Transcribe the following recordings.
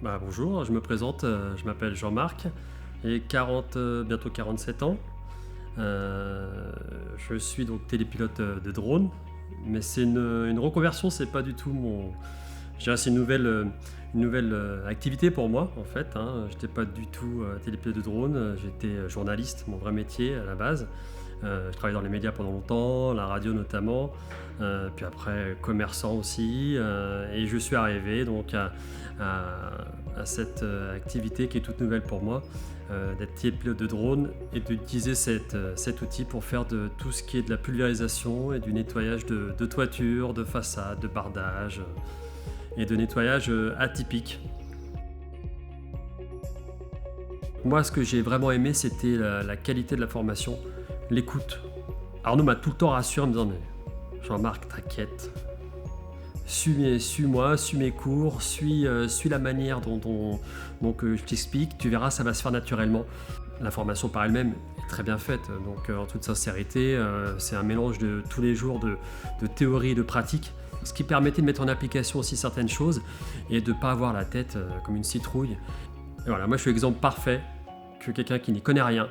Bonjour, je me présente, je m'appelle Jean-Marc, j'ai 40, bientôt 47 ans. Je suis donc télépilote de drone, mais c'est une reconversion, c'est pas du tout mon. Je dirais c'est une nouvelle activité pour moi en fait. J'étais pas du tout télépilote de drone, j'étais journaliste, mon vrai métier à la base. Je travaillais dans les médias pendant longtemps, la radio notamment, puis après commerçant aussi, et je suis arrivé donc à cette activité qui est toute nouvelle pour moi, d'être pilote de drone et d'utiliser cet outil pour faire de tout ce qui est de la pulvérisation et du nettoyage de toiture, de façade, de bardage et de nettoyage atypique. Moi, ce que j'ai vraiment aimé, c'était la qualité de la formation, l'écoute. Arnaud m'a tout le temps rassuré en me disant mais Jean-Marc, t'inquiète, suis-moi, suis mes cours, suis la manière dont je t'explique, tu verras, ça va se faire naturellement. La formation par elle-même est très bien faite, donc en toute sincérité, c'est un mélange de tous les jours de théorie et de pratique, ce qui permettait de mettre en application aussi certaines choses et de ne pas avoir la tête comme une citrouille. Et voilà, moi je suis l'exemple parfait que quelqu'un qui n'y connaît rien,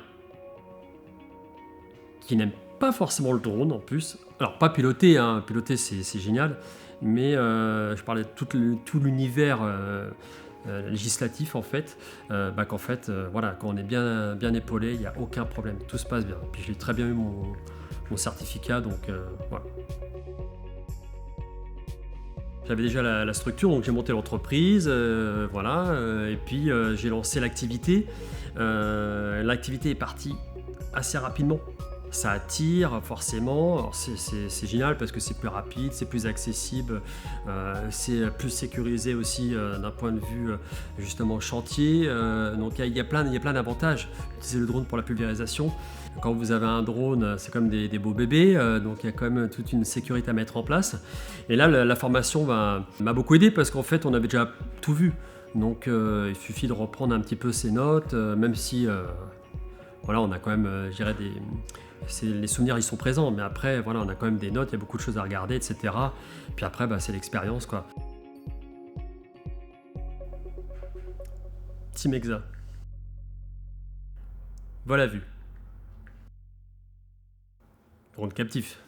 qui n'aime pas forcément le drone en plus. Alors pas piloter, piloter c'est génial, mais je parlais de tout l'univers législatif en fait, qu'en fait, voilà, quand on est bien épaulé, il n'y a aucun problème, tout se passe bien. Puis j'ai très bien eu mon certificat, donc voilà. J'avais déjà la structure, donc j'ai monté l'entreprise, voilà, et puis j'ai lancé l'activité. L'activité est partie assez rapidement. Ça attire forcément. Alors c'est génial parce que c'est plus rapide, c'est plus accessible, c'est plus sécurisé aussi d'un point de vue justement chantier. Donc il y a plein d'avantages. Utiliser le drone pour la pulvérisation. Quand vous avez un drone, c'est comme des beaux bébés, donc il y a quand même toute une sécurité à mettre en place. Et là, la formation m'a beaucoup aidé parce qu'en fait, on avait déjà tout vu. Donc il suffit de reprendre un petit peu ses notes, même si voilà, on a quand même, je dirais, les souvenirs ils sont présents, mais après, voilà, on a quand même des notes, il y a beaucoup de choses à regarder, etc. Puis après, c'est l'expérience, quoi. Team Exa. Voilà vue. Drone captif.